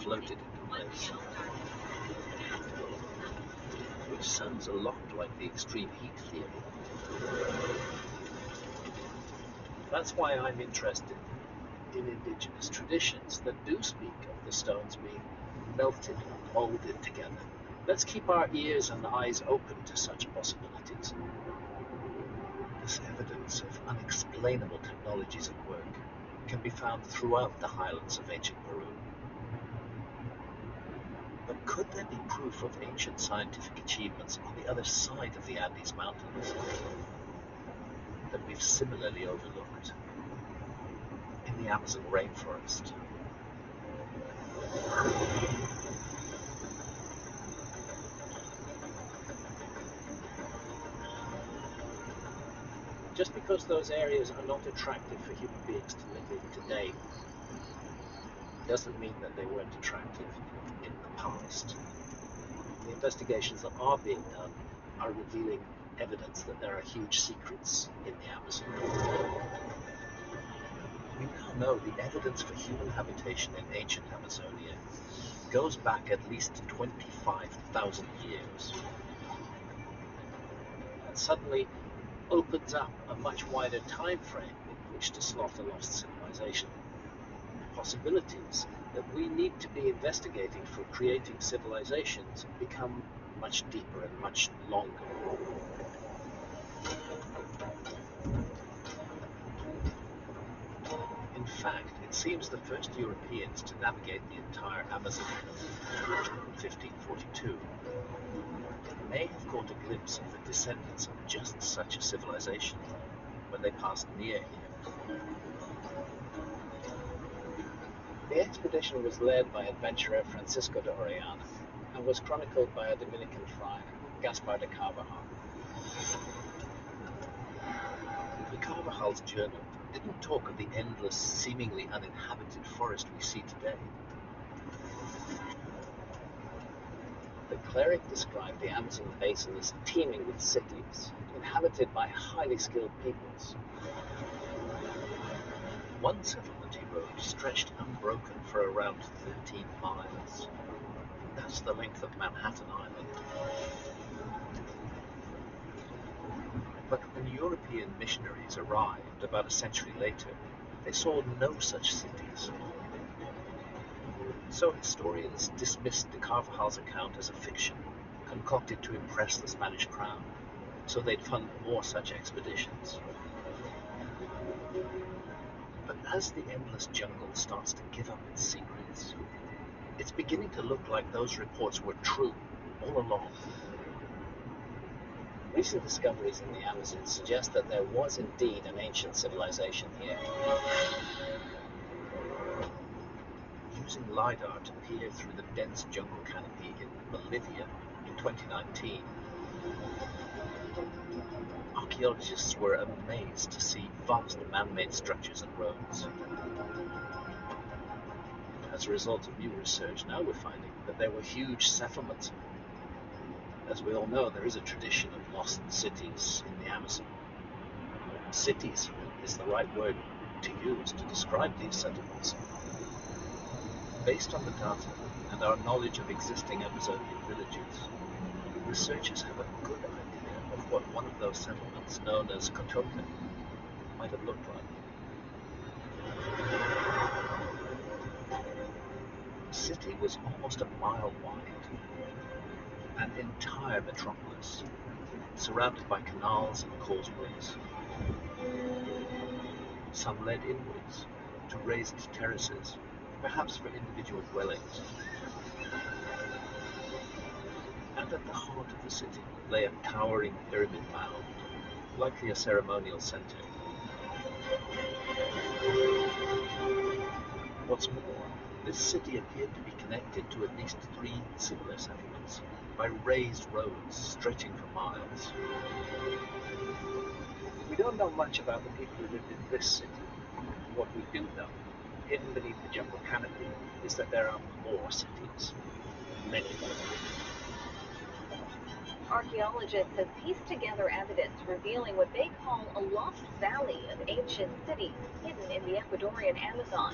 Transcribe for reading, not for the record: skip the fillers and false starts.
floated into place, which sounds a lot like the extreme heat theory. That's why I'm interested in indigenous traditions that do speak of the stones being melted or molded together. Let's keep our ears and eyes open to such possibilities. This evidence of unexplainable technologies at work can be found throughout the highlands of ancient Peru. But could there be proof of ancient scientific achievements on the other side of the Andes Mountains that we've similarly overlooked in the Amazon rainforest? Just because those areas are not attractive for human beings to live in today doesn't mean that they weren't attractive in the past. The investigations that are being done are revealing evidence that there are huge secrets in the Amazon. We now know the evidence for human habitation in ancient Amazonia goes back at least 25,000 years. That suddenly opens up a much wider time frame in which to slot a lost civilization. Possibilities that we need to be investigating for creating civilizations become much deeper and much longer. In fact, it seems the first Europeans to navigate the entire Amazon in 1542 may have caught a glimpse of the descendants of just such a civilization when they passed near here. The expedition was led by adventurer Francisco de Orellana and was chronicled by a Dominican friar, Gaspar de Carvajal. The Carvajal's journal didn't talk of the endless, seemingly uninhabited forest we see today. The cleric described the Amazon basin as teeming with cities, inhabited by highly skilled peoples. One settlement, he wrote, stretched unbroken for around 13 miles. That's the length of Manhattan Island. But when European missionaries arrived about a century later, they saw no such cities. So historians dismissed de Carvajal's account as a fiction, concocted to impress the Spanish crown, so they'd fund more such expeditions. But as the endless jungle starts to give up its secrets, it's beginning to look like those reports were true all along. Recent discoveries in the Amazon suggest that there was indeed an ancient civilization here. Using LiDAR to peer through the dense jungle canopy in Bolivia in 2019, archaeologists were amazed to see vast man-made structures and roads. As a result of new research, now we're finding that there were huge settlements. As we all know, there is a tradition of lost cities in the Amazon. Cities is the right word to use to describe these settlements. Based on the data and our knowledge of existing Amazonian villages, researchers have a good idea of what one of those settlements, known as Cotoca, might have looked like. The city was almost a mile wide, an entire metropolis, surrounded by canals and causeways. Some led inwards to raised terraces, perhaps for individual dwellings. And at the heart of the city lay a towering pyramid mound, likely a ceremonial center. What's more, this city appeared to be connected to at least 3 similar settlements by raised roads stretching for miles. We don't know much about the people who lived in this city. What we do know, hidden beneath the jungle canopy, is that there are more cities. Many more. Archaeologists have pieced together evidence revealing what they call a lost valley of ancient cities hidden in the Ecuadorian Amazon.